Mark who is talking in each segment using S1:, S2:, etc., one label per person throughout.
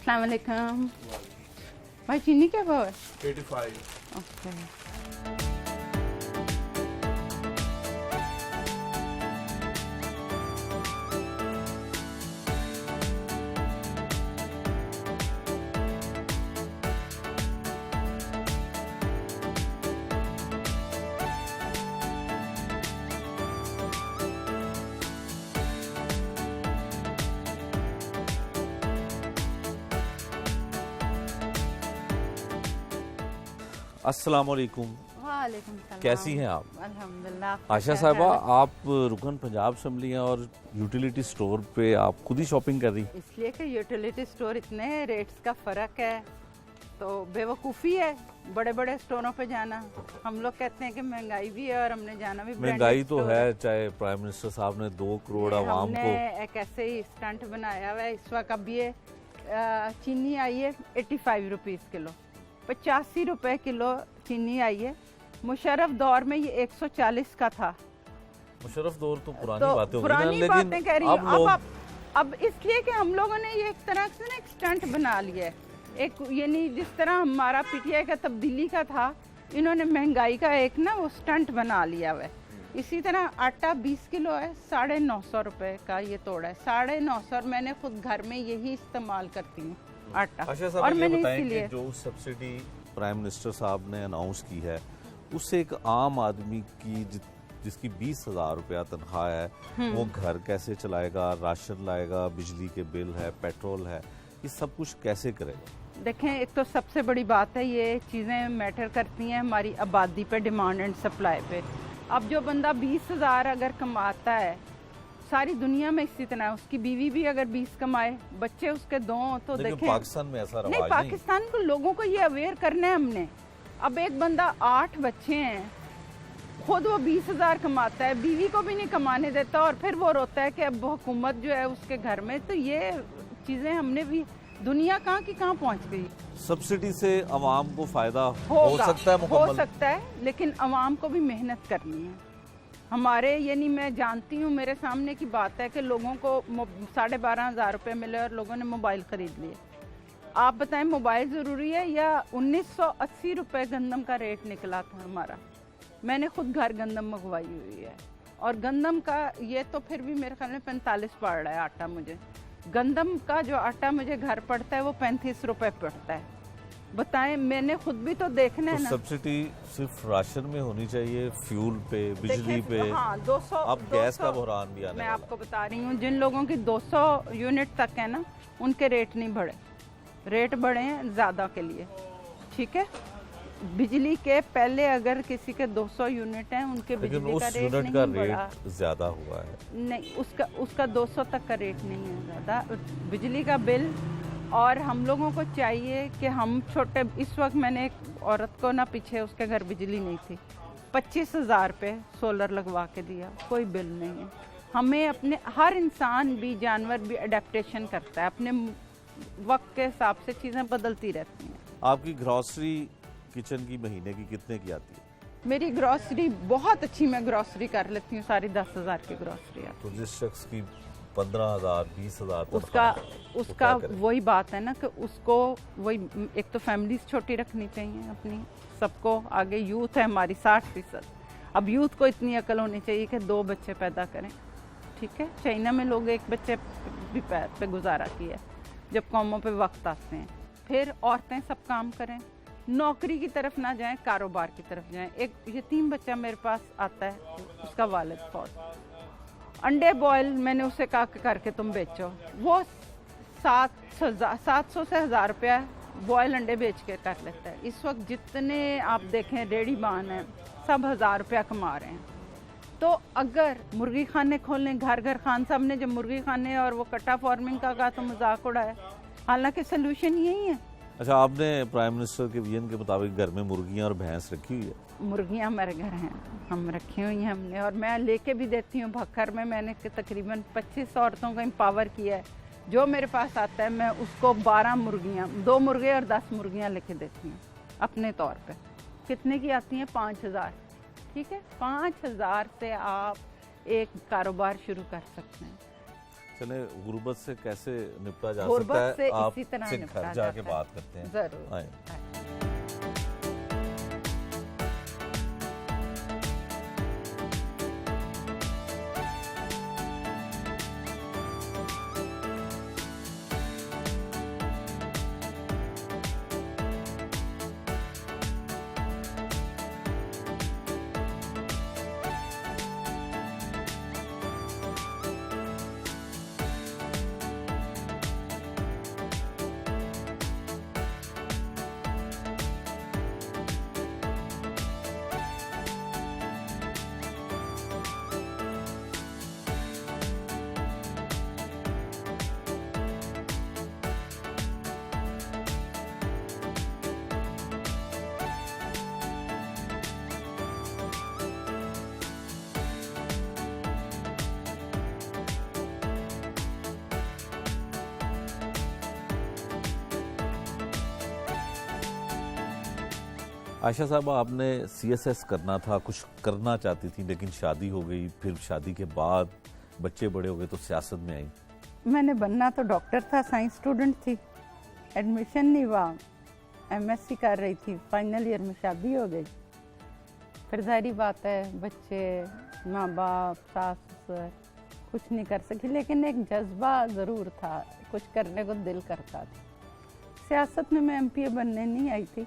S1: अस्सलाम वालेकुम। भाई चीनी क्या भाव है?
S2: 85।
S1: ओके।
S3: अस्सलाम वालेकुम।
S1: वालेकुम सलाम।
S3: कैसी हैं आप?
S1: अल्हम्दुलिल्लाह।
S3: आशा साहिबा, आप रुकन पंजाब असेंबली हैं और यूटिलिटी स्टोर पे आप खुद ही शॉपिंग कर रही हैं।
S1: इसलिए कि यूटिलिटी स्टोर इतने रेट्स का फ़र्क है तो बेवकूफ़ी है बड़े बड़े स्टोरों पे जाना। हम लोग कहते हैं कि महंगाई भी है और हमने जाना भी branded
S3: महंगाई तो
S1: store
S3: है, चाहे प्राइम मिनिस्टर साहब ने 2 करोड़ आवाम
S1: हमने
S3: को।
S1: एक ऐसे ही स्टंट बनाया हुआ है। इस वक्त अब ये चीनी आई है 85 रुपीज़ किलो, 85 रुपए किलो चीनी आई है। मुशर्रफ दौर में ये 140 का था।
S3: मुशर्रफ दौर तो पुरानी
S1: तो
S3: बातें हो गई ना,
S1: पुरानी
S3: लेकिन
S1: बातें कह रही
S3: अब लोग
S1: हूँ। अब इसलिए कि हम लोगों ने ये एक तरह से ना एक स्टंट बना लिया है। एक यानी जिस तरह हमारा पीटीआई का तब्दीली का था, इन्होंने महंगाई का एक ना वो स्टंट बना लिया हुआ है। इसी तरह आटा 20 किलो है, 950 रुपए का ये तोड़ा है। 950 मैंने खुद घर में यही इस्तेमाल करती हूँ आटा।
S3: अच्छा
S1: और
S3: साहब, ये
S1: मैंने
S3: बताएं कि
S1: इसीलिए
S3: जो सब्सिडी प्राइम मिनिस्टर साहब ने अनाउंस की है, उससे एक आम आदमी की जिसकी 20,000 रुपया तनख्वाह है, वो घर कैसे चलाएगा, राशन लाएगा, बिजली के बिल है, पेट्रोल है, ये सब कुछ कैसे करेगा?
S1: देखें, एक तो सबसे बड़ी बात है ये चीज़ें मैटर करती हैं हमारी आबादी पे, डिमांड एंड सप्लाई पे। अब जो बंदा 20,000 अगर कमाता है, सारी दुनिया में इसी तरह है, उसकी बीवी भी अगर 20 कमाए, बच्चे उसके दो तो देखें।
S3: पाकिस्तान में ऐसा रवाज
S1: नहीं,
S3: नहीं।
S1: पाकिस्तान को लोगों को ये अवेयर करना है हमने। अब एक बंदा 8 बच्चे हैं, खुद वो 20,000 कमाता है, बीवी को भी नहीं कमाने देता और फिर वो रोता है कि अब हुकूमत जो है उसके घर में। तो ये चीज़ें हमने भी, दुनिया कहाँ की कहाँ पहुँच गई।
S3: सब्सिडी से अवाम को फायदा हो
S1: होगा,
S3: सकता है
S1: हो
S3: मुकम्मल?
S1: सकता है, लेकिन अवाम को भी मेहनत करनी है। हमारे यानी मैं जानती हूँ, मेरे सामने की बात है कि लोगों को 12,500 रुपये मिले और लोगों ने मोबाइल ख़रीद लिए। आप बताएं, मोबाइल ज़रूरी है या 1980 रुपये गंदम का रेट निकला था हमारा। मैंने खुद घर गंदम मंगवाई हुई है और गंदम का ये तो फिर भी मेरे ख्याल में 45 पड़ रहा है आटा। मुझे गंदम का जो आटा मुझे घर पड़ता है वो 35 रुपये पड़ता है। बताएं, मैंने खुद भी तो देखना है
S3: तो
S1: ना।
S3: सब्सिडी सिर्फ राशन में होनी चाहिए, फ्यूल पे, बिजली पे?
S1: हाँ, 200।
S3: अब गैस का बहरान भी आने
S1: मैं
S3: वाला।
S1: आपको बता रही हूँ, जिन लोगों की 200 यूनिट तक है ना, उनके रेट नहीं बढ़े। रेट बढ़े हैं ज़्यादा के लिए, ठीक है। बिजली के पहले अगर किसी के 200 यूनिट हैं, उनके
S3: लेकिन
S1: बिजली का
S3: उस
S1: रेट
S3: यूनिट का
S1: नहीं बढ़ा।
S3: रेट ज्यादा हुआ है।
S1: नहीं, उसका 200 तक का रेट नहीं है ज़्यादा बिजली का बिल। और हम लोगों को चाहिए कि हम छोटे, इस वक्त मैंने एक औरत को ना, पीछे उसके घर बिजली नहीं थी, 25,000 रुपये सोलर लगवा के दिया, कोई बिल नहीं है। हमें अपने, हर इंसान भी, जानवर भी अडेप्टेशन करता है, अपने वक्त के हिसाब से चीज़ें बदलती रहती हैं।
S3: आपकी ग्रॉसरी किचन की महीने की कितने की आती है?
S1: मेरी ग्रॉसरी बहुत अच्छी, मैं ग्रॉसरी कर लेती हूँ, सारी 10,000 की ग्रॉसरी है।
S3: तो जिस शख्स की 15,000 20,000
S1: उसका वही बात है ना कि उसको वही, एक तो फैमिलीज छोटी रखनी चाहिए अपनी, सबको आगे। यूथ है हमारी 60%। अब यूथ को इतनी अकल होनी चाहिए कि 2 बच्चे पैदा करें, ठीक है। चाइना में लोग 1 बच्चे भी पे गुजारा किया जब कौमों पे वक्त आते हैं। फिर औरतें सब काम करें, नौकरी की तरफ ना जाएं, कारोबार की तरफ जाएं। एक यतीम बच्चा मेरे पास आता है, उसका वालिद फौत, अंडे बॉयल मैंने उसे कहा कि करके तुम बेचो, वो 700 से 1,000 रुपया बॉयल अंडे बेच के कर लेता है। इस वक्त जितने आप देखें रेडी बान हैं, सब 1,000 रुपया कमा रहे हैं। तो अगर मुर्गी खाने खोलें, घर घर खान साहब ने जब मुर्गी खाने और वो कट्टा फार्मिंग का कहा तो मजाक उड़ाया, हालांकि सोल्यूशन यही है।
S3: अच्छा, आपने प्राइम मिनिस्टर के विजन के मुताबिक घर में मुर्गियां और भैंस रखी हुई है?
S1: मुर्गियां हमारे घर हैं, हम रखी हुई हैं हमने, और मैं लेके भी देती हूँ। भक्कर में मैंने तकरीबन 25 औरतों को एम्पावर किया है। जो मेरे पास आता है मैं उसको 12 मुर्गियाँ, 2 मुर्गे और 10 मुर्गियाँ लेके देती हूँ अपने तौर पे। कितने की आती हैं? 5,000, ठीक है। 5,000 से आप एक कारोबार शुरू कर सकते हैं।
S3: चले गुर्बत से कैसे निपटा जा
S1: गुर्बत
S3: सकता
S1: से
S3: है, आप
S1: इसी तरह
S3: से
S1: निपटा
S3: घर
S1: जाता
S3: जाके
S1: है।
S3: बात करते हैं।
S1: जरूर।
S3: आए। आयशा साहब, आपने CSS करना था, कुछ करना चाहती थी, लेकिन शादी हो गई, फिर शादी के बाद बच्चे बड़े हो गए तो सियासत में आई।
S1: मैंने बनना तो डॉक्टर था, साइंस स्टूडेंट थी, एडमिशन नहीं हुआ, MSc कर रही थी, फाइनल ईयर में शादी हो गई। फिर जाहिर बात है बच्चे, माँ बाप, सास ससुर कुछ नहीं कर सकी, लेकिन एक जज्बा ज़रूर था, कुछ करने को दिल करता था। सियासत में मैं MPA बनने नहीं आई थी,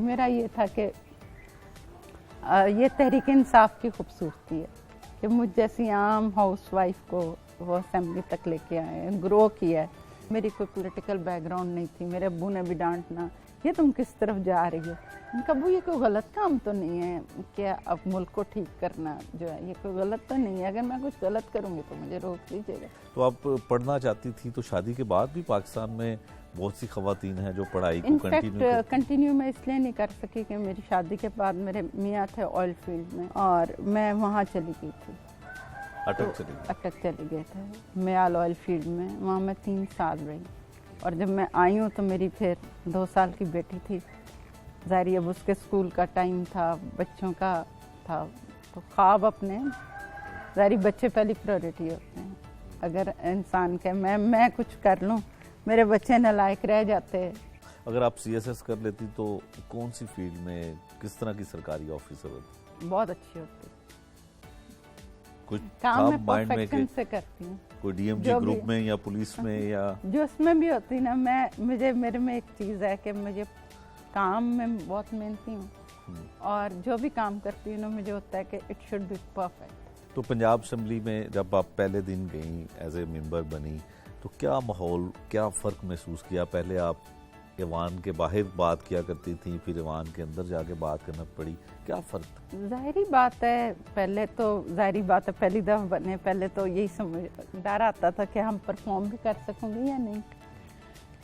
S1: मेरा ये था कि ये तहरीक इंसाफ की खूबसूरती है कि मुझ जैसी आम हाउसवाइफ को वो असेंबली तक लेके आए, ग्रो किया है। मेरी कोई पॉलिटिकल बैकग्राउंड नहीं थी, मेरे अब्बू ने भी डांटना, ये तुम किस तरफ जा रही हो। उनका अब्बू ये कोई गलत काम तो नहीं है क्या, अब मुल्क को ठीक करना जो है ये कोई गलत तो नहीं है, अगर मैं कुछ गलत करूँगी तो मुझे रोक दीजिएगा।
S3: तो आप पढ़ना चाहती थी, तो शादी के बाद भी पाकिस्तान में बहुत सी खवातीन हैं जो पढ़ाई को
S1: इनफैक्ट कंटिन्यू मैं इसलिए नहीं कर सकी कि मेरी शादी के बाद मेरे मियाँ थे ऑयल फील्ड में और मैं वहाँ चली गई थी, अटक चली गए थे मियाल ऑयल फील्ड में। वहाँ मैं 3 साल रही और जब मैं आई हूँ तो मेरी फिर 2 साल की बेटी थी। ज़ाहिर अब उसके स्कूल का टाइम था, बच्चों का था, तो ख्वाब अपने, ज़ाहिर बच्चे पहली प्रायोरिटी होते हैं। अगर इंसान के मैं कुछ कर लूँ, मेरे बच्चे नालायक रह जाते।
S3: अगर आप CSS कर लेती तो कौन सी फील्ड में, किस तरह की सरकारी ऑफिसर होती?
S1: बहुत अच्छी होती,
S3: कुछ
S1: काम मैं
S3: माइंड में
S1: परफेक्शन से करती हूँ,
S3: कोई DMG ग्रुप में या पुलिस में या
S1: जो उसमें भी होती ना। मेरे में एक चीज़ है कि मुझे काम में बहुत मेहनती हूँ और जो भी काम करती हूँ ना मुझे होता है कि इट शुड बी परफेक्ट।
S3: तो पंजाब असेंबली में जब आप पहले दिन गई, एज ए मेंबर बनी, तो क्या माहौल, क्या फ़र्क महसूस किया? पहले आप ईवान के बाहर बात किया करती थी, फिर ईवान के अंदर जाके बात करना पड़ी, क्या फ़र्क था?
S1: ज़ाहिरी बात है, पहले तो ज़ाहिरी बात है पहली दफ़ा बने, पहले तो यही समझ डर आता था कि हम परफॉर्म भी कर सकेंगे या नहीं।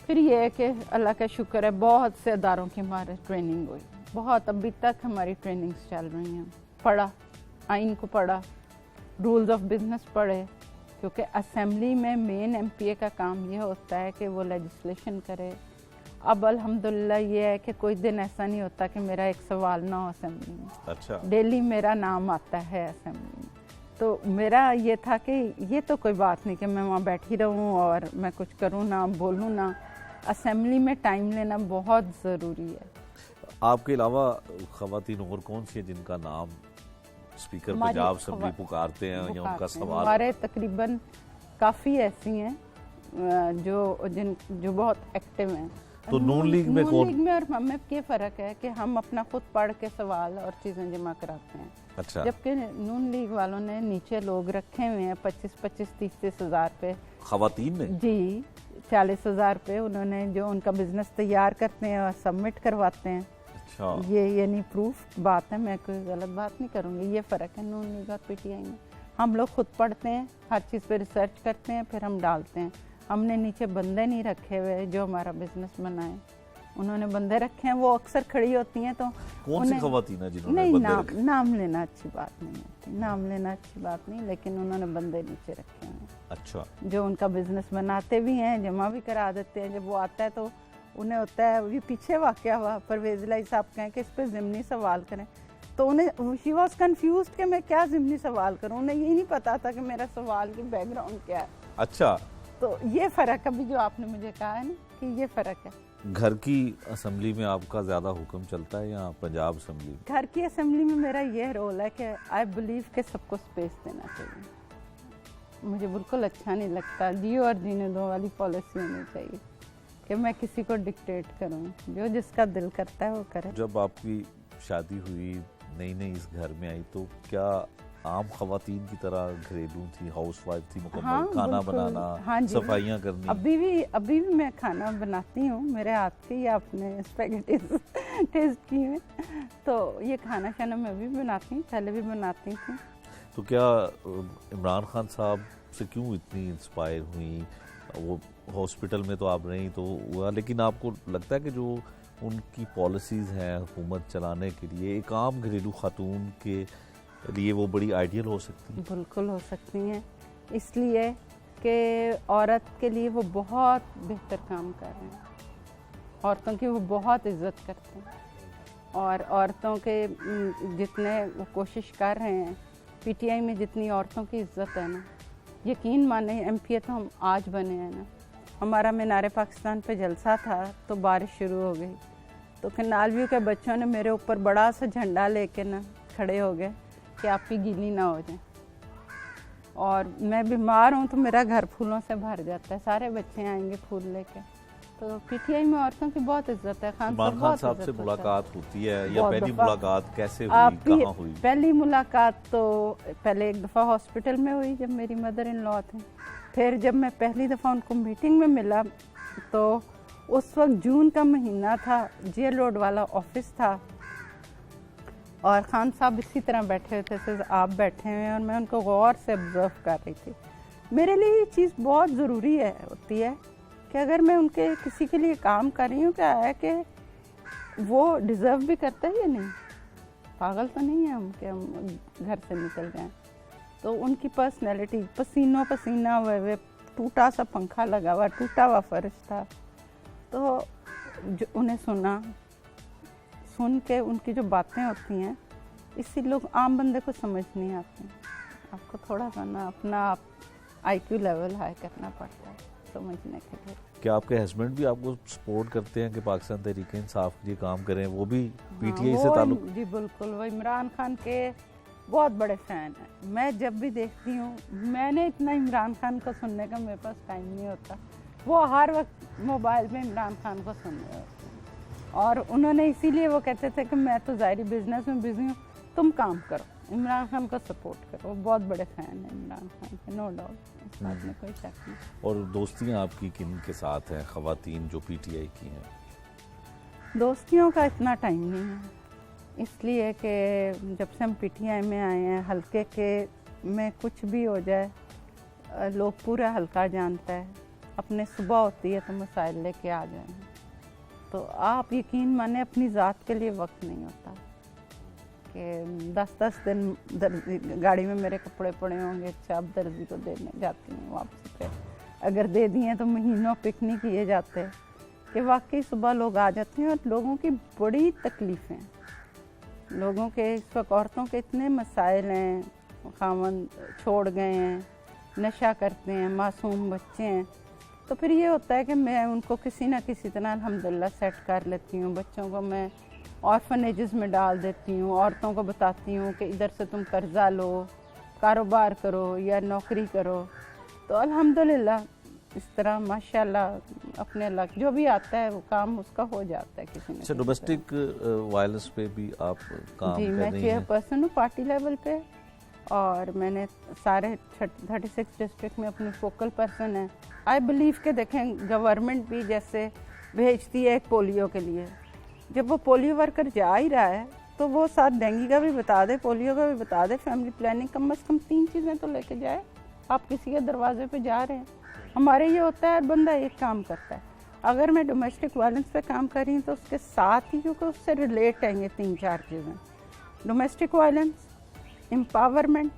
S1: फिर ये है कि अल्लाह का शुक्र है बहुत से अदारों की हमारे ट्रेनिंग हुई, बहुत अभी तक हमारी ट्रेनिंग्स चल रही हैं। पढ़ा, आइन को पढ़ा, रूल्स ऑफ बिजनेस पढ़े, क्योंकि असेंबली में मेन MPA का काम ये होता है कि वो लेजिस्लेशन करे। अब अल्हम्दुलिल्लाह ये है कि कोई दिन ऐसा नहीं होता कि मेरा एक सवाल ना हो असेंबली में।
S3: अच्छा।
S1: डेली मेरा नाम आता है असेंबली में। तो मेरा ये था कि ये तो कोई बात नहीं कि मैं वहाँ बैठी रहूँ और मैं कुछ करूँ ना, बोलूँ ना। असेंबली में टाइम लेना बहुत ज़रूरी है।
S3: आपके अलावा खवातीन और कौन सी है जिनका नाम स्पीकर पंजाब असेंबली पुकारते हैं या उनका सवाल?
S1: हमारे तकरीबन काफ़ी ऐसी हैं जो बहुत एक्टिव हैं।
S3: तो नून लीग में कौन?
S1: लीग में और हमें ये फ़र्क है कि हम अपना खुद पढ़ के सवाल और चीज़ें जमा कराते हैं।
S3: अच्छा।
S1: जबकि नून लीग वालों ने नीचे लोग रखे हुए हैं 25-25, 30-30 हज़ार पे।
S3: खवातीन ने?
S1: जी, 40,000 पे उन्होंने जो उनका बिजनेस तैयार करते हैं और सबमिट करवाते हैं।
S3: अच्छा।
S1: ये यानी प्रूफ बात है, मैं कोई गलत बात नहीं करूँगी। ये फ़र्क है नून लीग और PTI में। हम लोग खुद पढ़ते हैं, हर चीज़ पे रिसर्च करते हैं, फिर हम डालते हैं। हमने नीचे बंदे नहीं रखे हुए जो हमारा बिजनेस बनाए, उन्होंने बंदे रखे हैं। वो अक्सर खड़ी होती हैं तो
S3: कौन सी खवातीन है जिन्होंने
S1: नहीं,
S3: बंदे
S1: नाम लेना अच्छी बात नहीं होती, नाम लेना अच्छी बात नहीं, लेकिन उन्होंने बंदे नीचे रखे हैं।
S3: अच्छा।
S1: जो उनका बिजनेस बनाते भी हैं, जमा भी करा देते हैं। जब वो आता है तो उन्हें होता है, ये पीछे वाक़या हुआ, परवेज़ इलाही साहब कहें कि इस पर ज़िमनी सवाल करें, तो उन्हें शी वॉज कन्फ्यूज्ड कि मैं क्या ज़िमनी सवाल करूँ। उन्हें यही नहीं पता था कि मेरा सवाल की बैकग्राउंड क्या है।
S3: अच्छा,
S1: तो ये फ़र्क अभी जो आपने मुझे कहा है ना कि ये फ़र्क है।
S3: घर की असेंबली में आपका ज़्यादा हुक्म चलता है या पंजाब असेंबली में?
S1: घर की असेंबली में मेरा ये रोल है कि आई बिलीव के सबको स्पेस देना चाहिए। मुझे बिल्कुल अच्छा नहीं लगता जियो और जीने दो वाली पॉलिसी होनी चाहिए कि मैं किसी को डिक्टेट करूं, जो जिसका दिल करता है वो करे।
S3: जब आपकी शादी हुई, नई नई इस घर में आई, तो क्या आम खवातीन की तरह घरेलू थी, हाउसवाइफ थी मुकम्मल?
S1: हाँ,
S3: खाना
S1: बिल्कुल।
S3: बनाना,
S1: हाँ जी,
S3: सफाइयाँ करनी?
S1: अभी भी मैं खाना बनाती हूँ, मेरे हाथ के ही आपने स्पैगेटीज टेस्ट किए हैं, तो ये खाना शाना मैं भी बनाती हूँ, पहले भी बनाती थी।
S3: तो क्या इमरान खान साहब से क्यों इतनी इंस्पायर हुई? वो हॉस्पिटल में तो आप रही तो हुआ, लेकिन आपको लगता है कि जो उनकी पॉलिसीज़ हैं हुकूमत चलाने के लिए, एक आम घरेलू खातून के लिए वो बड़ी आइडियल हो सकती है?
S1: बिल्कुल हो सकती हैं, इसलिए कि औरत के लिए वो बहुत बेहतर काम कर रहे हैं, औरतों की वो बहुत इज्जत करते हैं, और औरतों के जितने वो कोशिश कर रहे हैं, पीटीआई में जितनी औरतों की इज्जत है ना, यकीन माने एमपीए तो हम आज बने हैं ना। हमारा मीनारे पाकिस्तान पे जलसा था तो बारिश शुरू हो गई, तो कनाल व्यू के बच्चों ने मेरे ऊपर बड़ा सा झंडा लेके ना खड़े हो गए कि आपकी गीली ना हो जाए, और मैं बीमार हूँ तो मेरा घर फूलों से भर जाता है, सारे बच्चे आएंगे फूल लेके। तो पीटीआई में औरतों की बहुत इज्जत है।
S3: इमरान खान साहब से मुलाकात होती है या
S1: बहुत
S3: पहली
S1: दफा।
S3: मुलाकात कैसे हुई, कहाँ हुई?
S1: पहली मुलाकात तो पहले एक दफ़ा हॉस्पिटल में हुई जब मेरी मदर इन लॉ थे, फिर जब मैं पहली दफ़ा उनको मीटिंग में मिला तो उस वक्त जून का महीना था, जेल रोड वाला ऑफिस था, और खान साहब इसी तरह बैठे हुए थे जैसे आप बैठे हुए हैं, और मैं उनको गौर से ऑब्जर्व कर रही थी। मेरे लिए ये चीज़ बहुत ज़रूरी होती है कि अगर मैं उनके किसी के लिए काम कर रही हूँ, क्या है कि वो डिज़र्व भी करता है या नहीं, पागल तो नहीं है हम कि हम घर से निकल जाएं। तो उनकी पर्सनैलिटी, पसीनों पसीना हुए, टूटा सा पंखा लगा हुआ, टूटा हुआ फर्श था, तो जो उन्हें सुन के उनकी जो बातें होती हैं, इससे लोग आम बंदे को समझ नहीं आती। आपको थोड़ा सा ना अपना IQ लेवल हाई करना पड़ता है समझने के लिए।
S3: क्या आपके हस्बैंड भी आपको सपोर्ट करते हैं कि पाकिस्तान तहरीक-ए-इंसाफ के लिए काम करें? वो भी पीटीआई से ताल्लुक?
S1: जी बिल्कुल, वो इमरान खान के बहुत बड़े फ़ैन हैं। मैं जब भी देखती हूँ, मैंने इतना इमरान खान को सुनने का मेरे पास टाइम नहीं होता, वो हर वक्त मोबाइल में इमरान खान को सुन रहे होते हैं, और उन्होंने इसीलिए वो कहते थे कि मैं तो ज़ाहिरी बिजनेस में बिजी हूँ, तुम काम करो, इमरान खान को सपोर्ट करो। वो बहुत बड़े फ़ैन हैं इमरान खान के, नो डाउट, इस बात में कोई शक नहीं।
S3: और दोस्तियाँ आपकी किन के साथ हैं, खवातीन जो पीटीआई की हैं?
S1: दोस्तियों का इतना टाइम नहीं है, इसलिए कि जब से हम पीटीआई में आए हैं, हल्के के में कुछ भी हो जाए, लोग पूरा हल्का जानता है, अपने सुबह होती है तो मसाइल लेके आ जाए, तो आप यकीन माने अपनी ज़ात के लिए वक्त नहीं होता कि 10-10 दिन गाड़ी में मेरे कपड़े पड़े होंगे, अच्छा अब दर्जी को देने जाती हूँ वापसी पे, अगर दे दिए तो महीनों पिक नहीं किए जाते, कि वाकई सुबह लोग आ जाते हैं। और लोगों की बड़ी तकलीफ़ें, लोगों के इस वक्त औरतों के इतने मसाइल हैं, खामन छोड़ गए हैं, नशा करते हैं, मासूम बच्चे हैं, तो फिर ये होता है कि मैं उनको किसी ना किसी तरह अल्हम्दुलिल्लाह सेट कर लेती हूँ। बच्चों को मैं ऑर्फनेजेस में डाल देती हूँ, औरतों को बताती हूँ कि इधर से तुम कर्जा लो, कारोबार करो या नौकरी करो, तो अल्हम्दुलिल्लाह इस तरह माशाल्लाह अपने लक जो भी आता है वो काम उसका हो जाता है किसी
S3: अच्छा,
S1: ने।
S3: डोमेस्टिक वायलेंस पे भी आप काम
S1: जी,
S3: कर
S1: मैं
S3: रही हैं?
S1: चेयरपर्सन हूँ पार्टी लेवल पे, और मैंने सारे 36 डिस्ट्रिक्ट में अपनी फोकल पर्सन है। आई बिलीव के देखें, गवर्नमेंट भी जैसे भेजती है एक पोलियो के लिए, जब वो पोलियो वर्कर जा ही रहा है तो वो साथ डेंगू का भी बता दे, पोलियो का भी बता दे, फैमिली प्लानिंग कम से कम 3 चीज़ें तो लेके जाए। आप किसी के दरवाजे पे जा रहे हैं, हमारे ये होता है बंदा एक काम करता है, अगर मैं डोमेस्टिक वायलेंस पे काम कर रही हूँ तो उसके साथ ही, क्योंकि उससे रिलेट है ये 3-4 चीज़ें, डोमेस्टिक वायलेंस, एम्पावरमेंट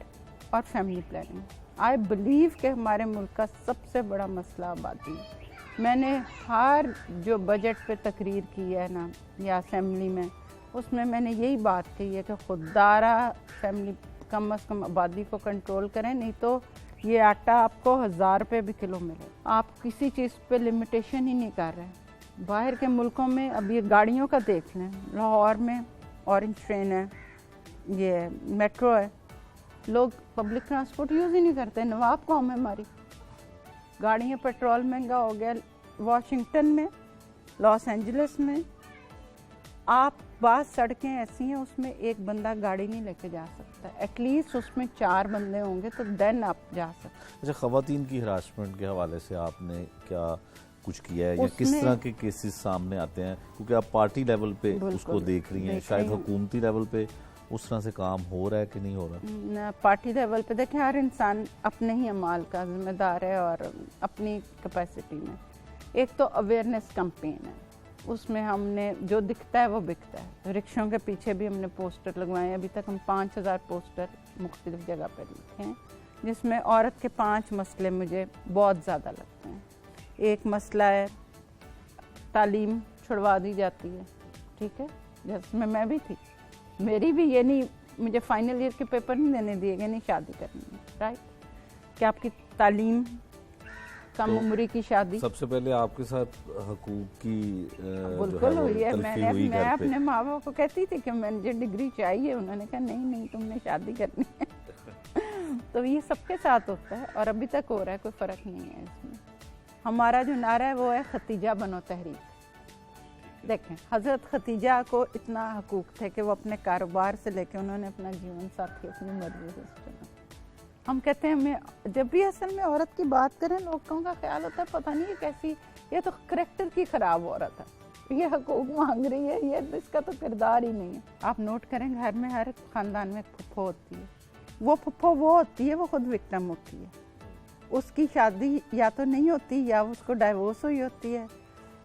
S1: और फैमिली प्लानिंग। आई बिलीव कि हमारे मुल्क का सबसे बड़ा मसला आबादी है। मैंने हर जो बजट पे तकरीर की है ना या असेंबली में, उसमें मैंने यही बात कही है कि खुददारा फैमिली कम से कम आबादी को कंट्रोल करें, नहीं तो ये आटा आपको 1000 रुपये भी किलो मिले। आप किसी चीज़ पे लिमिटेशन ही नहीं कर रहे। बाहर के मुल्कों में अब ये गाड़ियों का देख लें, लाहौर में ऑरेंज ट्रेन है, ये मेट्रो है, लोग पब्लिक ट्रांसपोर्ट यूज़ ही नहीं करते। नवाब कौम है हमारी, गाड़ियाँ, पेट्रोल महंगा हो गया। वाशिंगटन में, लॉस एंजलिस में आप बात सड़कें ऐसी हैं उसमें एक बंदा गाड़ी नहीं लेके जा सकता, एटलीस्ट उसमें 4 बंदे होंगे तो देन आप जा सकते।
S3: अच्छा, खवातीन की हरासमेंट के हवाले से आपने क्या कुछ किया है या किस तरह के केसेस सामने आते हैं, क्योंकि आप पार्टी लेवल पे उसको देख रही हैं, शायद हुकूमती लेवल पे उस तरह से काम हो रहा है कि नहीं हो रहा?
S1: पार्टी लेवल पे देखें, हर इंसान अपने ही अमाल का जिम्मेदार है और अपनी कैपेसिटी में। एक तो अवेयरनेस कैंपेन है, उसमें हमने जो दिखता है वो बिकता है। रिक्शों के पीछे भी हमने पोस्टर लगवाए, अभी तक हम 5000 पोस्टर मुख्तलिफ जगह पर लिखे हैं, जिसमें औरत के 5 मसले मुझे बहुत ज़्यादा लगते हैं। एक मसला है तालीम छुड़वा दी जाती है, ठीक है, जिसमें मैं भी थी, मेरी भी ये नहीं, मुझे फाइनल ईयर के पेपर नहीं देने दिए गए, नहीं शादी करनी है, राइट, कि आपकी तालीम, कम उम्र की शादी।
S3: सबसे पहले आपके साथ हकूक की
S1: बिल्कुल हुई है। मैं अपने माँ बाप को कहती थी कि मुझे डिग्री चाहिए, उन्होंने कहा नहीं नहीं तुमने शादी करनी है। तो ये सबके साथ होता है और अभी तक हो रहा है, कोई फ़र्क नहीं है इसमें। हमारा जो नारा है वो है खतीजा बनो तहरीक। देखें, हज़रत खतीजा को इतना हकूक थे कि वो अपने कारोबार से लेके उन्होंने अपना जीवन साथी अपनी मर्जी से चुना। हम कहते हैं, हमें जब भी असल में औरत की बात करें, लोगों का ख्याल होता है पता नहीं ये कैसी, ये तो करैक्टर की ख़राब औरत है, ये हकूक मांग रही है, ये इसका तो किरदार ही नहीं है। आप नोट करें, घर में हर ख़ानदान में एक फुफ्फो होती है, वो फुफ्फो वो होती है, वो खुद विक्टिम होती है, उसकी शादी या तो नहीं होती या उसको डाइवोर्स हुई होती है,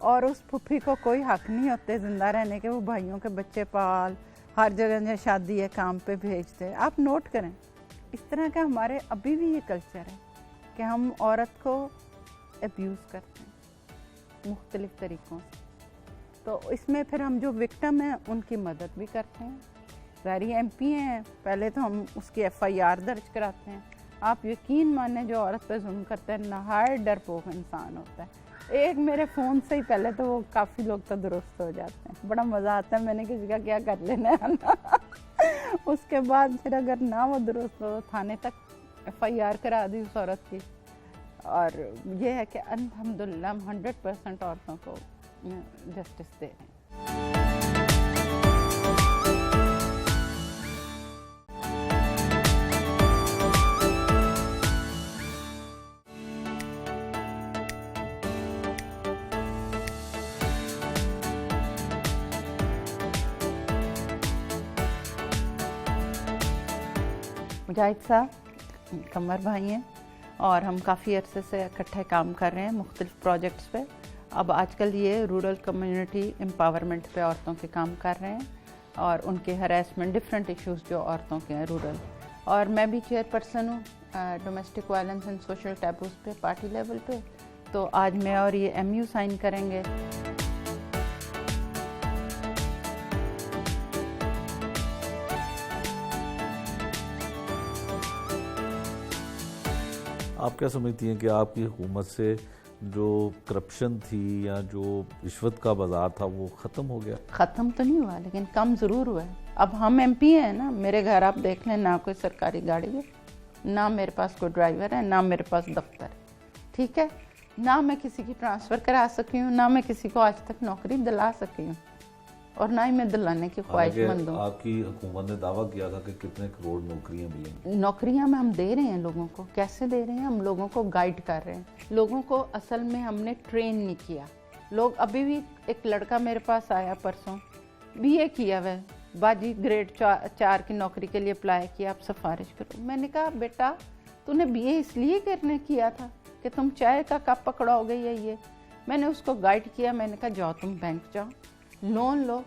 S1: और उस फुफ्फी को कोई हक नहीं होते ज़िंदा रहने के, वो भाइयों के बच्चे पाल, हर जगह जहाँ शादी है काम पे भेजते हैं। आप नोट करें, इस तरह का हमारे अभी भी ये कल्चर है कि हम औरत को अब्यूज़ करते हैं मुख्तलिफ़ तरीक़ों से। तो इसमें फिर हम जो विक्टिम हैं उनकी मदद भी करते हैं। ज़ाहिर MP हैं, पहले तो हम उसकी FIR दर्ज कराते हैं। आप यकीन माने जो औरत पे जुल्म करते हैं नहायत डरपोक इंसान होता है। एक मेरे फ़ोन से ही पहले तो वो काफ़ी लोग तो दुरुस्त हो जाते हैं, बड़ा मज़ा आता है, मैंने किसी का क्या कर लेना है ना। उसके बाद फिर अगर ना वो दुरुस्त हो, थाने तक FIR करा दी उस औरत की। और ये है कि अल्हम्दुलिल्लाह हम 100% औरतों को जस्टिस दे रहे हैं। मुजाहिद साहब कमर भाई हैं और हम काफ़ी अरसे से इकट्ठे काम कर रहे हैं मुख्तलिफ प्रोजेक्ट्स पे। अब आजकल ये रूरल कम्युनिटी एम्पावरमेंट पे औरतों के काम कर रहे हैं और उनके हरासमेंट डिफरेंट इश्यूज़ जो औरतों के हैं रूरल। और मैं भी चेयरपर्सन हूँ domestic violence and social taboos पे पार्टी लेवल पे। तो आज मैं और ये MU साइन करेंगे।
S3: आप क्या समझती हैं कि आपकी हुकूमत से जो करप्शन थी या जो रिश्वत का बाजार था वो ख़त्म हो गया?
S1: ख़त्म तो नहीं हुआ, लेकिन कम ज़रूर हुआ है। अब हम MP हैं ना, मेरे घर आप देख लें, ना कोई सरकारी गाड़ी है, ना मेरे पास कोई ड्राइवर है, ना मेरे पास दफ्तर, ठीक है, ना मैं किसी की ट्रांसफ़र करा सकी हूँ, ना मैं किसी को आज तक नौकरी दिला सकी हूँ, और ना ही मैं दिलाने की ख्वाहिशमंद हूँ।
S3: आपकी हुकूमत ने दावा किया था कि कितने करोड़ नौकरियां मिलेंगी।
S1: नौकरियां में हम दे रहे हैं लोगों को। कैसे दे रहे हैं? हम लोगों को गाइड कर रहे हैं। लोगों को असल में हमने ट्रेन नहीं किया। लोग अभी भी, एक लड़का मेरे पास आया परसों, BA किया वह, बाजी ग्रेड 4 की नौकरी के लिए अप्लाई किया, आप सिफारिश करो। मैंने कहा बेटा तूने BA इसलिए करने किया था कि तुम चाय का कप पकड़ाओगे या ये? मैंने उसको गाइड किया, मैंने कहा जाओ तुम बैंक जाओ, लोन लो,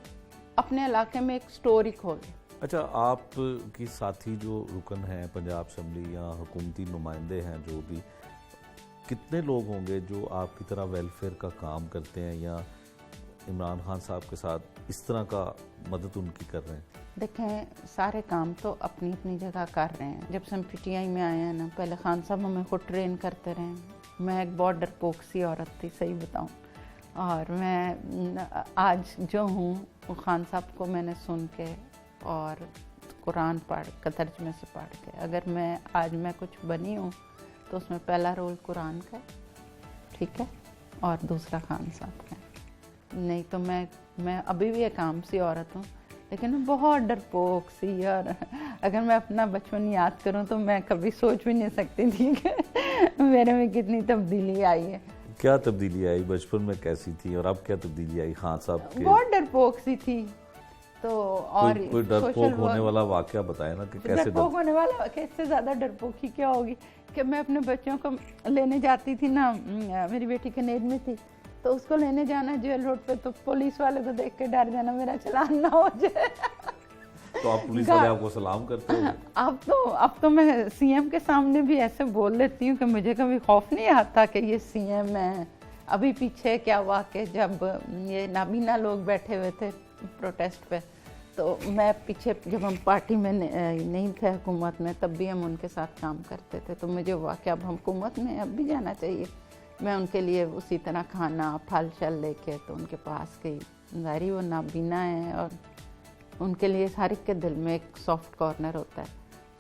S1: अपने इलाके में एक स्टोरी खोल।
S3: अच्छा, आप की साथी जो रुकन हैं पंजाब असेंबली या हुकूमती नुमाइंदे हैं जो भी, कितने लोग होंगे जो आपकी तरह वेलफेयर का काम करते हैं या इमरान खान साहब के साथ इस तरह का मदद उनकी कर रहे हैं?
S1: देखें, सारे काम तो अपनी अपनी जगह कर रहे हैं। जब से हम पीटीआई में आए हैं ना, पहले खान साहब हमें खुद ट्रेन करते रहे। मैं एक बहुत डरपोक सी औरत थी, सही बताऊं, और मैं आज जो हूँ वो खान साहब को मैंने सुन के और कुरान पढ़ के, तर्जुमे से पढ़ के, अगर मैं कुछ बनी हूँ तो उसमें पहला रोल कुरान का, ठीक है, और दूसरा खान साहब का। नहीं तो मैं अभी भी एक काम सी औरत हूँ, लेकिन मैं बहुत डरपोक सी। और अगर मैं अपना बचपन याद करूं तो मैं कभी सोच भी नहीं सकती थी कि मेरे में कितनी तब्दीली आई है।
S3: क्या तब्दीली आई? बचपन में कैसी थी और अब क्या तब्दीली आई खान साहब के?
S1: बहुत डरपोक सी थी। तो और
S3: कोई डरपोक होने वाला वाकया बताए ना कि कैसे
S1: डरपोक होने वाला वाकया? इससे ज़्यादा डरपोकी क्या होगी कि मैं अपने बच्चों को लेने जाती थी ना, मेरी बेटी कनेड में थी, तो उसको लेने जाना जेल रोड पे, तो पुलिस वाले को देख के डर जाना मेरा चालान ना हो जाए।
S3: तो आप पुलिस वाले आपको सलाम करते हो?
S1: अब तो मैं सीएम के सामने भी ऐसे बोल लेती हूँ कि मुझे कभी खौफ नहीं आता कि ये सीएम है। अभी पीछे क्या हुआ कि जब ये नाबीना लोग बैठे हुए थे प्रोटेस्ट पे, तो मैं पीछे, जब हम पार्टी में नहीं थे हुकूमत में, तब भी हम उनके साथ काम करते थे, तो मुझे हुआ कि अब हम हुकूमत में अब भी जाना चाहिए। मैं उनके लिए उसी तरह खाना फल शल लेके तो उनके पास गई। ज़ाहिर वो नाबीना है और उनके लिए हर एक के दिल में एक सॉफ्ट कॉर्नर होता है।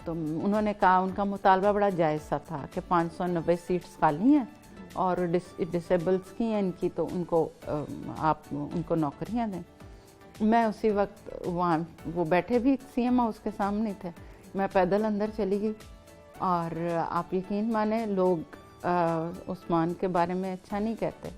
S1: तो उन्होंने कहा, उनका मुतालबा बड़ा जायज़ सा था कि 590 सीट्स खाली हैं और डिसेबल्स की हैं इनकी, तो उनको आप उनको नौकरियां दें। मैं उसी वक्त वहाँ, वो बैठे भी सीएम हाउस के सामने थे, मैं पैदल अंदर चली गई और आप यकीन माने लोग उस्मान के बारे में अच्छा नहीं कहते।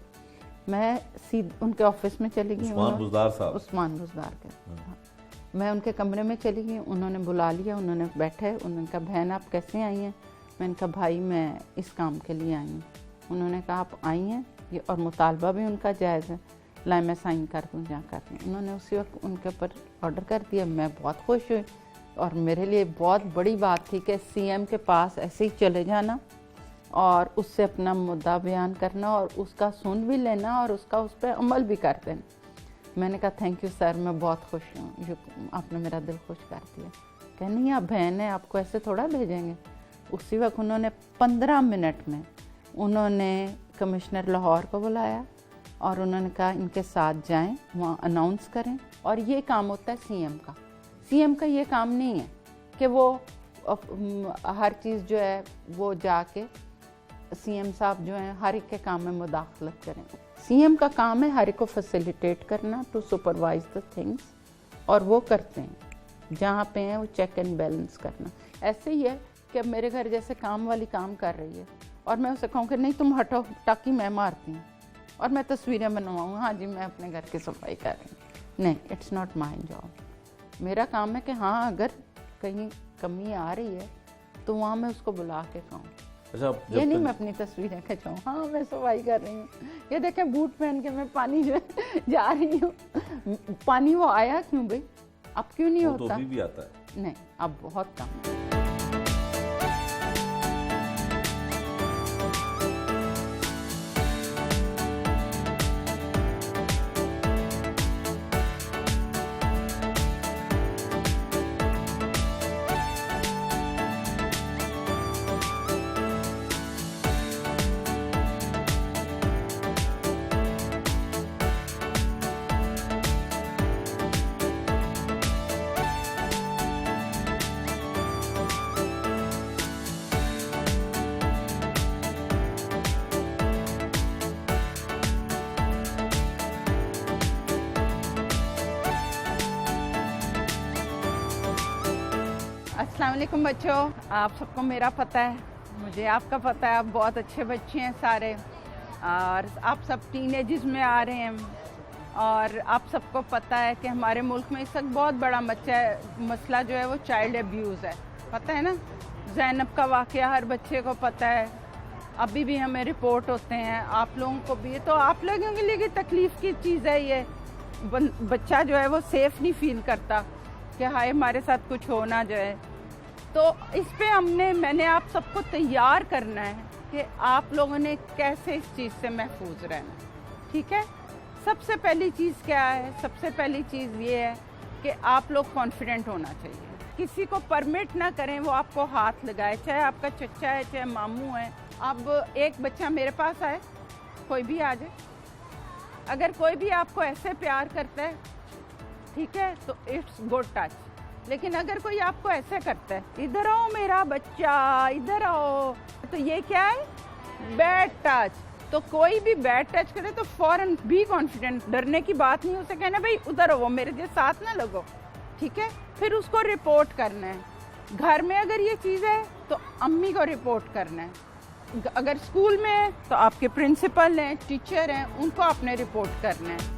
S1: मैं सीधे उनके ऑफिस में चली गई।
S3: उस्मान बुज़दार साहब?
S1: उस्मान बुज़दार के। मैं उनके कमरे में चली गई, उन्होंने बुला लिया, उन्होंने बैठे, उन्होंने कहा बहन आप कैसे आई हैं? मैंने कहा भाई मैं इस काम के लिए आई हूँ। उन्होंने कहा आप आई हैं ये, और मुतालबा भी उनका जायज़ है, लाए मैं साइन कर दूँ जहाँ कर दूँ। उन्होंने उसी वक्त उनके ऊपर ऑर्डर कर दिया। मैं बहुत खुश हुई और मेरे लिए बहुत बड़ी बात थी कि सीएम के पास ऐसे ही चले जाना और उससे अपना मुद्दा बयान करना और उसका सुन भी लेना और उसका उस पर अमल भी कर देना। मैंने कहा थैंक यू सर, मैं बहुत खुश हूँ, जो आपने मेरा दिल खुश कर दिया। कह नहीं आप बहन है, आपको ऐसे थोड़ा भेजेंगे। उसी वक्त उन्होंने 15 मिनट में उन्होंने कमिश्नर लाहौर को बुलाया और उन्होंने कहा इनके साथ जाएं, वहाँ अनाउंस करें। और ये काम होता है सीएम का। सीएम का ये काम नहीं है कि वो हर चीज़ जो है वो जाके सीएम साहब जो हैं हर एक के काम में मुदाखलत करें। सीएम का काम है हर एक को फैसिलिटेट करना, टू सुपरवाइज द थिंग्स, और वो करते हैं। जहाँ पे हैं वो चेक एंड बैलेंस करना। ऐसे ही है कि अब मेरे घर जैसे काम वाली काम कर रही है और मैं उसे कहूँ कि नहीं तुम हटो, टाकी मैं मारती हूँ और मैं तस्वीरें बनवाऊँ, हाँ जी मैं अपने घर की सफाई कर रही हूँ। नहीं, इट्स नॉट माई जॉब। मेरा काम है कि हाँ अगर कहीं कमी आ रही है तो वहाँ मैं उसको बुला के कहूँ।
S3: अच्छा,
S1: ये नहीं मैं अपनी तस्वीरें खिंचाऊँ, हाँ मैं सफाई कर रही हूँ, ये देखें बूट पहन के मैं पानी जो जा रही हूँ। पानी वो आया क्यों भाई, अब क्यों नहीं होता?
S3: तो भी आता है?
S1: नहीं, अब बहुत कम। अस्सलाम वालेकुम बच्चों, आप सबको मेरा पता है, मुझे आपका पता है, आप बहुत अच्छे बच्चे हैं सारे और आप सब टीनेजेस में आ रहे हैं। और आप सबको पता है कि हमारे मुल्क में इस वक्त बहुत बड़ा मसला जो है वो चाइल्ड अब्यूज़ है, पता है ना। ज़ैनब का वाक़या हर बच्चे को पता है, अभी भी हमें रिपोर्ट होते हैं, आप लोगों को भी। तो आप लोगों के लिए तकलीफ़ की चीज़ है ये। बच्चा जो है वो सेफ़ नहीं फील करता कि हाय हमारे साथ कुछ हो ना जाए। तो इस पे मैंने आप सबको तैयार करना है कि आप लोगों ने कैसे इस चीज़ से महफूज रहना, ठीक है। सबसे पहली चीज़ क्या है? सबसे पहली चीज़ ये है कि आप लोग कॉन्फिडेंट होना चाहिए। किसी को परमिट ना करें वो आपको हाथ लगाए, चाहे आपका चचा है चाहे मामू है। अब एक बच्चा मेरे पास आए, कोई भी आ जाए, अगर कोई भी आपको ऐसे प्यार करता है ठीक है तो इट्स गुड टच, लेकिन अगर कोई आपको ऐसे करता है, इधर आओ मेरा बच्चा इधर आओ, तो ये क्या है? Bad touch. तो कोई भी बैड टच करे तो फौरन बी कॉन्फिडेंट, डरने की बात नहीं, उसे कहना भाई उधर हो, मेरे के साथ ना लगो, ठीक है। फिर उसको रिपोर्ट करना है। घर में अगर ये चीज़ है तो अम्मी को रिपोर्ट करना है, अगर स्कूल में है तो आपके प्रिंसिपल हैं, टीचर हैं, उनको आपने रिपोर्ट करना है।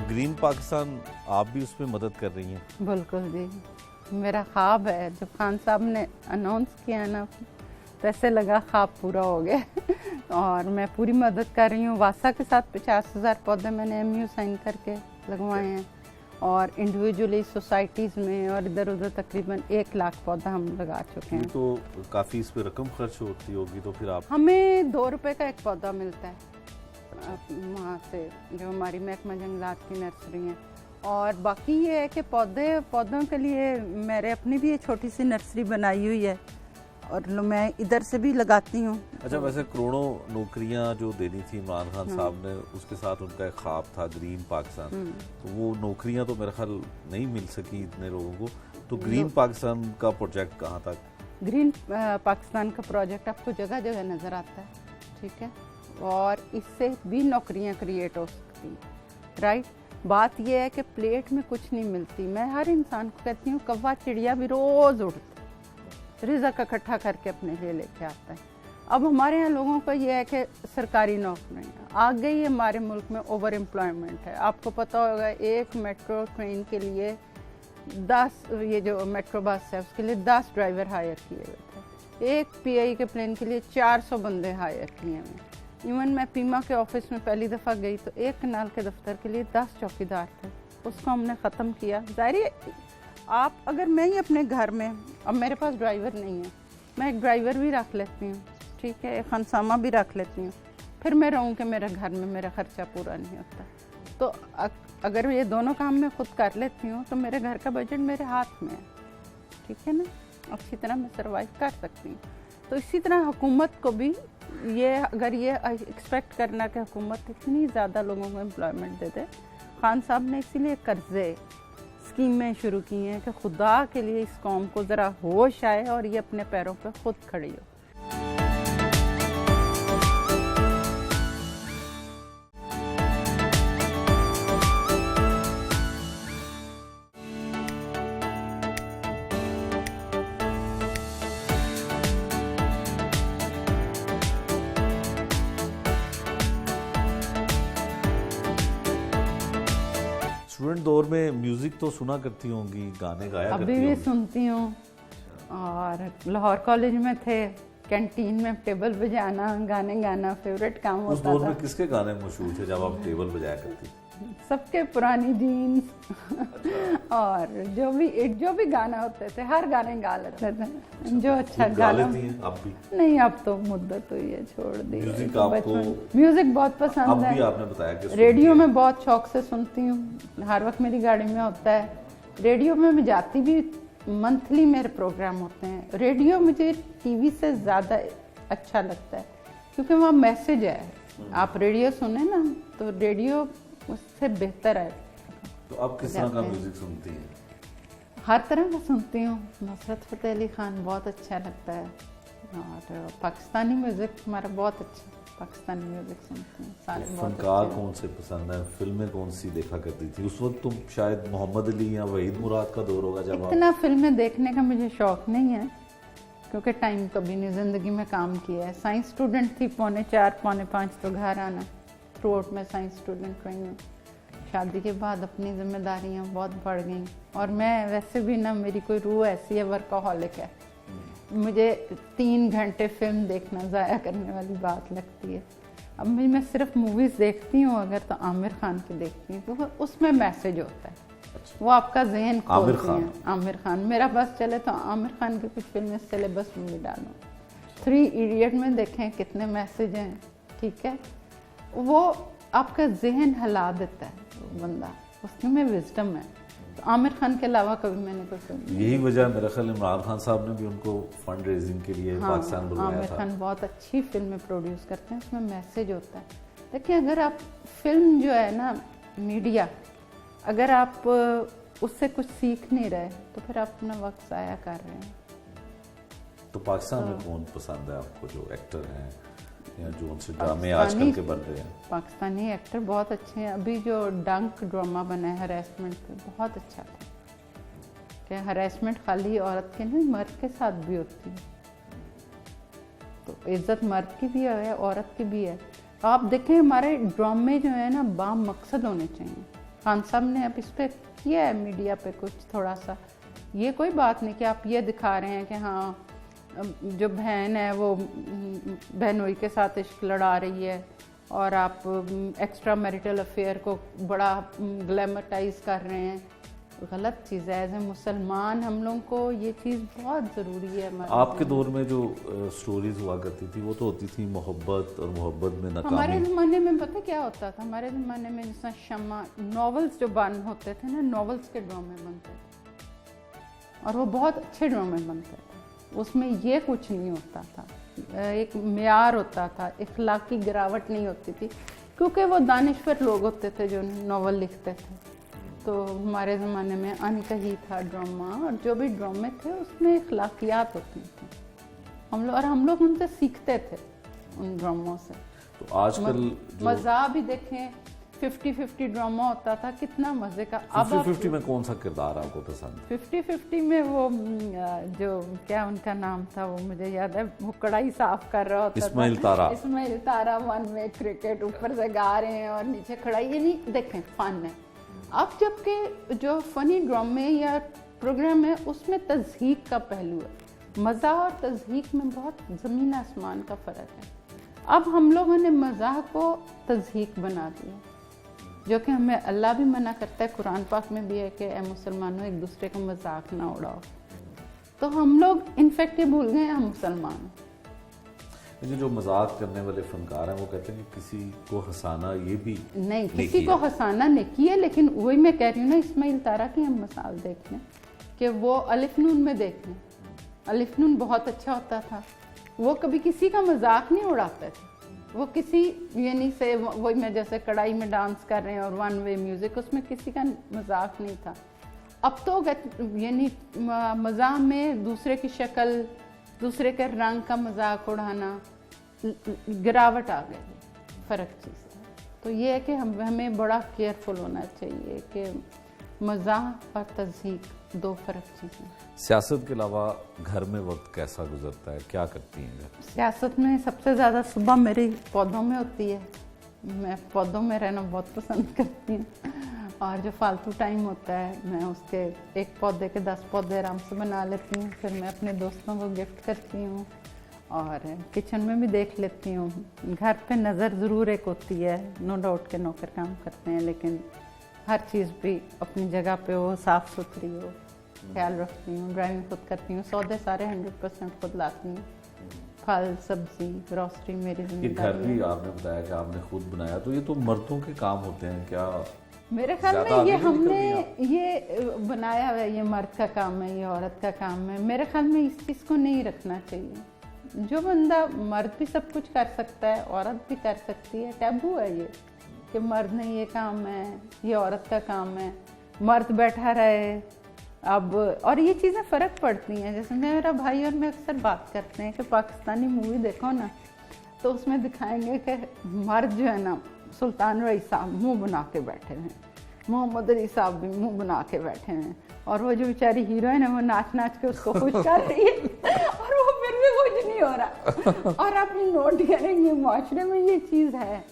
S3: ग्रीन पाकिस्तान, आप भी उसमें मदद कर रही हैं?
S1: बिल्कुल जी, मेरा ख्वाब है। जब खान साहब ने अनाउंस किया ना तो ऐसे लगा ख्वाब पूरा हो गया और मैं पूरी मदद कर रही हूँ। वासा के साथ 50,000 पौधे मैंने MU साइन करके लगवाए हैं और इंडिविजुअली सोसाइटीज़ में और इधर उधर तकरीबन 1 लाख पौधा हम लगा चुके हैं।
S3: तो काफ़ी इस पर रकम खर्च होती होगी, तो फिर आप?
S1: हमें 2 रुपए का एक पौधा मिलता है वहाँ से, जो हमारी महकमा जंगलात की नर्सरी है। और बाकी ये है कि पौधों के लिए मेरे अपनी भी ये छोटी सी नर्सरी बनाई हुई है और मैं इधर से भी लगाती हूँ।
S3: अच्छा, वैसे करोड़ों नौकरियां जो देनी थी इमरान खान साहब ने, उसके साथ उनका एक ख्वाब था ग्रीन पाकिस्तान, तो वो नौकरियां तो मेरे ख्याल नहीं मिल सकी इतने लोगों को। तो ग्रीन पाकिस्तान का प्रोजेक्ट कहाँ तक?
S1: ग्रीन पाकिस्तान का प्रोजेक्ट आपको जगह जगह नज़र आता है, ठीक है, और इससे भी नौकरियां क्रिएट हो सकती हैं, राइट। बात यह है कि प्लेट में कुछ नहीं मिलती। मैं हर इंसान को कहती हूँ कौवा चिड़िया भी रोज़ उड़ता, रिज़्क़ इकट्ठा करके अपने लिए लेके आता है। अब हमारे यहाँ लोगों का ये है कि सरकारी नौकरियाँ आ गई, हमारे मुल्क में ओवर एम्प्लॉयमेंट है। आपको पता होगा एक मेट्रो ट्रेन के लिए 10, ये जो मेट्रो बस है उसके लिए 10 ड्राइवर हायर किए हुए थे। एक PI के प्लेन के लिए 400 बंदे हायर किए हुए। इवन मैं पीमा के ऑफिस में पहली दफ़ा गई तो एक कनाल के दफ्तर के लिए 10 चौकीदार थे, उसको हमने ख़त्म किया। ज़ाहिर आप अगर मैं ही अपने घर में, अब मेरे पास ड्राइवर नहीं है, मैं एक ड्राइवर भी रख लेती हूँ, ठीक है, एक खनसामा भी रख लेती हूँ, फिर मैं रहूँ कि मेरे घर में मेरा ख़र्चा पूरा नहीं होता। तो अगर ये दोनों काम मैं खुद कर लेती हूँ तो मेरे घर का बजट मेरे हाथ में है, ठीक है ना, अच्छी तरह मैं सर्वाइव कर सकती हूँ। तो इसी तरह हुकूमत को भी ये, अगर ये एक्सपेक्ट करना कि हुकूमत इतनी ज़्यादा लोगों को एम्प्लॉयमेंट दे दे, खान साहब ने इसीलिए कर्ज़े स्कीमें शुरू की हैं कि खुदा के लिए इस कौम को ज़रा होश आए और ये अपने पैरों पर खुद खड़ी हो।
S3: स्टूडेंट दौर में म्यूजिक तो सुना करती होंगी, गाने गाया करती
S1: अभी भी सुनती हूँ। और लाहौर कॉलेज में थे, कैंटीन में टेबल बजाना, गाने गाना फेवरेट काम होता था।
S3: उस दौर में किसके गाने मशहूर थे जब आप टेबल बजाया करती?
S1: सबके पुरानी जीन्स और जो भी गाना होते थे, हर गाने गा लेते थे जो अच्छा गाना।
S3: अब भी
S1: नहीं, अब तो मुद्दत हुई है, छोड़ दी।
S3: म्यूजिक आपको?
S1: म्यूजिक बहुत पसंद
S3: अब
S1: है।
S3: भी आपने बताया कि
S1: रेडियो में बहुत शौक से सुनती हूँ, हर वक्त मेरी गाड़ी में होता है। रेडियो में मैं जाती भी, मंथली मेरे प्रोग्राम होते हैं। रेडियो मुझे TV से ज़्यादा अच्छा लगता है। क्योंकि वहाँ मैसेज है। आप रेडियो सुने ना, तो रेडियो उससे बेहतर है।
S3: तो आप किस तरह का म्यूजिक सुनती हैं?
S1: हर तरह का सुनती हूँ। नुसरत फतेह अली खान बहुत अच्छा लगता है, और पाकिस्तानी म्यूजिक हमारा बहुत अच्छा, पाकिस्तानी म्यूजिक सुनती हूँ सारे।
S3: फनकार कौन से पसंद है? फिल्में कौन सी देखा करती थी उस वक्त? तुम शायद मोहम्मद अली या वहीद मुराद का दौर होगा जब
S1: इतना फिल्में देखने का मुझे शौक नहीं है, क्योंकि टाइम कभी नहीं, ज़िंदगी में काम किया है। साइंस स्टूडेंट थी, 4:45 5 तो घर आना। थ्रू आउट में साइंस स्टूडेंट रही हूँ। शादी के बाद अपनी जिम्मेदारियाँ बहुत बढ़ गई, और मैं वैसे भी ना, मेरी कोई रूह ऐसी है, वर्कaholic है। मुझे 3 घंटे फिल्म देखना ज़ाया करने वाली बात लगती है। अब मैं सिर्फ मूवीज़ देखती हूँ अगर, तो आमिर खान की देखती हूँ, तो उसमें मैसेज होता है। वो आपका जहन खोलती हैं। आमिर खान मेरा बस चले तो आमिर खान की कुछ फिल्में चले, बस मूवी डालो। 3 इडियट में देखें कितने मैसेज हैं, ठीक है। वो आपका जहन हिला देता है वो बंदा, उसमें विजडम है। तो आमिर खान के अलावा कभी मैंने कोई फिल्म,
S3: यही वजह मेरा ख्याल इमरान खान साहब ने भी उनको फंड रेजिंग के लिए पाकिस्तान बुलाया था।
S1: आमिर खान बहुत अच्छी फिल्में प्रोड्यूस करते हैं, उसमें मैसेज होता है। देखिए, अगर आप फिल्म जो है ना, मीडिया, अगर आप उससे कुछ सीख नहीं रहे तो फिर आप अपना वक्त ज़ाया कर रहे हैं।
S3: तो पाकिस्तान में कौन पसंद है आपको, जो एक्टर हैं या जो उनसे ड्रामे आजकल के बन रहे हैं?
S1: पाकिस्तानी एक्टर बहुत अच्छे हैं। अभी जो डंक ड्रामा बना है हरेसमेंट पे, बहुत अच्छा था। क्या हरेसमेंट खाली औरत के नहीं, मर्द के साथ भी होती है। तो इज्जत मर्द की भी है, औरत की भी है। आप देखें, हमारे ड्रामे जो है ना, बाम मकसद होने चाहिए। खान साहब ने अब इस पर किया है मीडिया पे कुछ थोड़ा सा। ये कोई बात नहीं कि आप ये दिखा रहे हैं कि हाँ, जो बहन है वो बहनोई के साथ इश्क लड़ा रही है, और आप एक्स्ट्रा मैरिटल अफेयर को बड़ा ग्लैमरटाइज कर रहे हैं। गलत चीज़ है। एज ए मुसलमान हम लोगों को ये चीज़ बहुत ज़रूरी है।
S3: आपके दौर में जो स्टोरीज हुआ करती थी वो तो होती थी मोहब्बत, और मोहब्बत में नाकामी।
S1: हमारे ज़माने में पता क्या होता था? हमारे ज़माने में जैसा शम्मा, नॉवेल्स जो बन होते थे ना, नॉवेल्स के ड्रामे बनते थे, और वो बहुत अच्छे ड्रामे बनते थे। उसमें ये कुछ नहीं होता था, एक म्यार होता था, इखलाकी गिरावट नहीं होती थी, क्योंकि वो दानिश्वर लोग होते थे जो नॉवल लिखते थे। तो हमारे ज़माने में अनकही था ड्रामा, और जो भी ड्रामे थे उसमें इखलाकियात होती थी। हम लोग उनसे सीखते थे, उन ड्रामों से।
S3: तो आजकल
S1: मज़ा भी देखें, 50-50 ड्रामा होता था, कितना मज़े का।
S3: 50-50 में कौन सा किरदार आपको पसंद?
S1: 50-50 में वो जो क्या उनका नाम था, वो मुझे याद है, वो कढ़ाई साफ कर रहा होता था,
S3: इस्माइल तारा
S1: 1 वे क्रिकेट, ऊपर से गा रहे हैं और नीचे कढ़ाई। ये नहीं देखें, फन है। अब जबकि जो फनी ड्रामे या प्रोग्राम है उसमें तज़हीक का पहलू है। मज़ा और तज़हीक में बहुत ज़मीन आसमान का फ़र्क है। अब हम लोगों ने मज़ाह को तज़हीक बना दिया, जो कि हमें अल्लाह भी मना करता है। कुरान पाक में भी है कि ए मुसलमानों, एक दूसरे का मजाक ना उड़ाओ। तो हम लोग इनफैक्ट ये भूल गए हम मुसलमान।
S3: जो मजाक करने वाले फनकार हैं वो कहते हैं कि किसी को हंसाना ये भी
S1: नहीं, किसी को हंसाना नेकी है, लेकिन वही मैं कह रही हूँ ना, इस्माइल तारा की हम मिसाल देख लें कि वो अलिफ नून में देख लें, अलिफ नून बहुत अच्छा होता था। वो कभी किसी का मजाक नहीं उड़ाते थे। वो किसी यानी से वही मैं जैसे कढ़ाई में डांस कर रहे हैं और 1 वे म्यूज़िक, उसमें किसी का मजाक नहीं था। अब तो यानी मज़ाक में दूसरे की शक्ल, दूसरे के रंग का मजाक उड़ाना, गिरावट आ गई, फ़र्क चीज़ है। तो ये है कि हमें बड़ा केयरफुल होना चाहिए कि मज़ाक और तज़हीक 2 फ़र्क चीज़ें।
S3: सियासत के अलावा घर में वक्त कैसा गुजरता है, क्या करती हैं घर?
S1: सियासत में सबसे ज़्यादा सुबह मेरी पौधों में होती है। मैं पौधों में रहना बहुत पसंद करती हूँ, और जो फालतू टाइम होता है मैं उसके 1 पौधे के 10 पौधे आराम से बना लेती हूँ। फिर मैं अपने दोस्तों को गिफ्ट करती हूँ, और किचन में भी देख लेती हूँ। घर पे नज़र ज़रूर एक होती है, नो डाउट के नौकर काम करते हैं, लेकिन हर चीज़ भी अपनी जगह पे हो, साफ़ सुथरी हो, ख्याल रखती हूँ। ड्राइविंग खुद करती हूँ, सौदे सारे 100% खुद लाती हूँ। फल, सब्जी, ग्रॉसरी मेरी जिम्मेदारी है।
S3: घर भी आपने बताया कि आपने खुद बनाया, तो ये तो मर्दों के काम होते हैं क्या?
S1: मेरे ख्याल में ये हमने ये बनाया हुआ है, ये मर्द का काम है, ये औरत का काम है। मेरे ख्याल में इस चीज़ को नहीं रखना चाहिए। जो बंदा, मर्द भी सब कुछ कर सकता है, औरत भी कर सकती है। टैबू है ये कि मर्द ने ये काम है, ये औरत का काम है, मर्द बैठा रहे। अब और ये चीज़ें फ़र्क पड़ती हैं। जैसे मेरा भाई और मैं अक्सर बात करते हैं कि पाकिस्तानी मूवी देखो ना, तो उसमें दिखाएंगे कि मर्द जो है ना, सुल्तान रईस साहब मुंह बना के बैठे हैं, मोहम्मद अली साहब भी मुंह बना के बैठे हैं, और वो जो बेचारी हीरोइन है वो नाच नाच के उसको खुश कर रही है और वो फिर भी कुछ नहीं हो रहा। और आप नोट करेंगे माशरे में ये चीज़ है।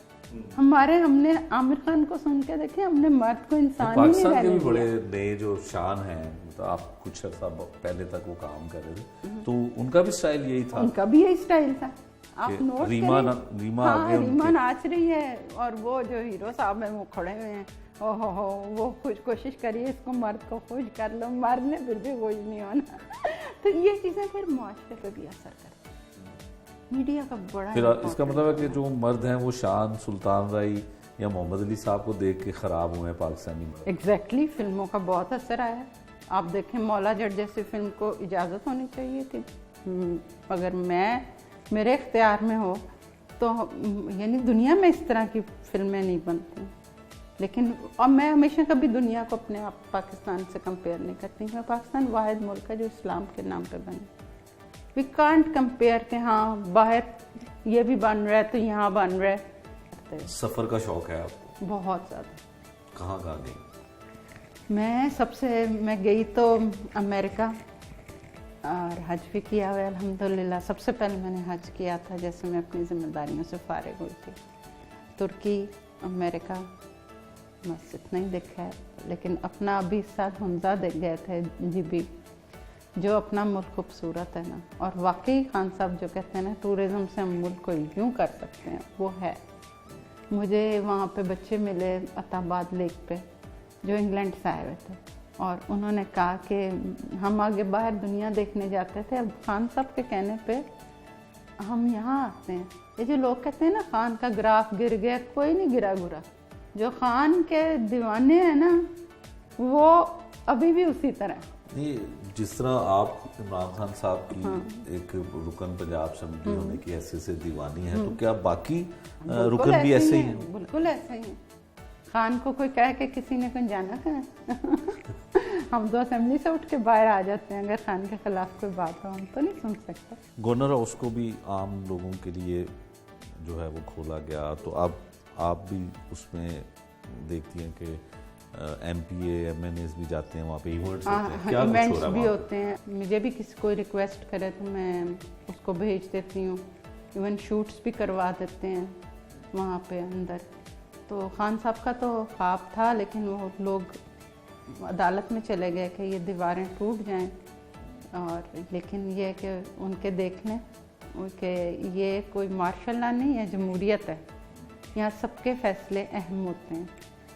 S1: हमने आमिर खान को सुन के देखे, हमने मर्द को इंसान ही नहीं रहने दिया।
S3: बड़े नए जो शान हैं, तो आप कुछ अर्सा पहले तक वो काम कर रहे थे, तो उनका भी स्टाइल यही था।
S1: उनका भी यही स्टाइल था। आप नोट
S3: रीमा
S1: रीमा नाच रही है और वो जो हीरो साहब है वो खड़े हुए हैं, ओहो हो, वो कुछ कोशिश करिए इसको मर्द को खुश कर लो, मर्द ने फिर भी खुश नहीं होना। तो ये चीज़ें फिर मुआशरे पे भी असर करती हैं। मीडिया का बड़ा
S3: फिर इसका मतलब है कि जो मर्द हैं वो शान, सुल्तान राय या मोहम्मद अली साहब को देख के ख़राब हुए हैं पाकिस्तानी मर्द।
S1: एग्जैक्टली, फिल्मों का बहुत असर आया है। आप देखें मौला जट जैसी फिल्म को इजाज़त होनी चाहिए थी। अगर मेरे इख्तियार में हो तो यानी दुनिया में इस तरह की फिल्में नहीं बनती। लेकिन और मैं हमेशा कभी दुनिया को अपने आप पाकिस्तान से कंपेयर नहीं करती। मैं पाकिस्तान वाहिद मुल्क है जो इस्लाम के नाम पे बने। वी कांट कंपेयर के हाँ बाहर ये भी बन रहा है तो यहाँ बन रहा है।
S3: सफ़र का शौक है आपको?
S1: बहुत ज़्यादा।
S3: कहाँ गई?
S1: मैं गई तो अमेरिका और हज भी किया हुआ है अल्हम्दुलिल्लाह। सबसे पहले मैंने हज किया था जैसे मैं अपनी जिम्मेदारियों से फारिग हुई थी। तुर्की, अमेरिका, बस इतना ही देखा है। लेकिन अपना अभी इस साल हमजा देख गए थे जीबी, जो अपना मुल्क खूबसूरत है ना। और वाकई खान साहब जो कहते हैं ना, टूरिज़्म से हम मुल्क को यूँ कर सकते हैं, वो है। मुझे वहाँ पे बच्चे मिले अताबाद लेक पे जो इंग्लैंड से आए हुए थे, और उन्होंने कहा कि हम आगे बाहर दुनिया देखने जाते थे, अब खान साहब के कहने पे हम यहाँ आते हैं। ये जो लोग कहते हैं ना खान का ग्राफ गिर गया, कोई नहीं गिरा गुरा। जो खान के दीवाने हैं ना वो अभी भी उसी तरह।
S3: नहीं, जिस तरह आप इमरान खान साहब की एक रुकन पंजाब असेंबली होने की हैसियत से दीवानी है, तो क्या बाकी रुकन भी ऐसे ही हैं?
S1: बिल्कुल ऐसे ही। खान को कोई कहे कि किसी ने कोई जाना कहाँ हम तो असेंबली से उठ के बाहर आ जाते हैं। अगर खान के खिलाफ कोई बात हो हम तो नहीं सुन सकते।
S3: गवर्नर हाउस को भी आम लोगों के लिए जो है वो खोला गया, तो अब आप भी उसमें देखती हैं कि MPA MNAs भी जाते हैं वहाँ पे, इवेंट्स होते हैं, क्या कुछ हो रहा है
S1: भी होते हैं। मुझे भी किसी कोई रिक्वेस्ट करे तो मैं उसको भेज देती हूँ। इवन शूट्स भी करवा देते हैं वहाँ पे अंदर। तो खान साहब का तो ख्वाब था, लेकिन वो लोग अदालत में चले गए कि ये दीवारें टूट जाएं। और लेकिन ये कि उनके देख लें कि ये कोई मार्शल लॉ नहीं है, जमहूरियत है। यहाँ सबके फैसले अहम होते हैं।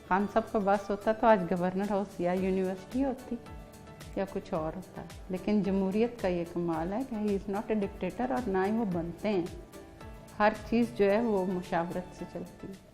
S1: खान साहब का बस होता तो आज गवर्नर हाउस या यूनिवर्सिटी होती या कुछ और होता। लेकिन जमहूरियत का ये कमाल है कि he is not a dictator, और ना ही वो बनते हैं। हर चीज़ जो है वो मुशावरत से चलती है।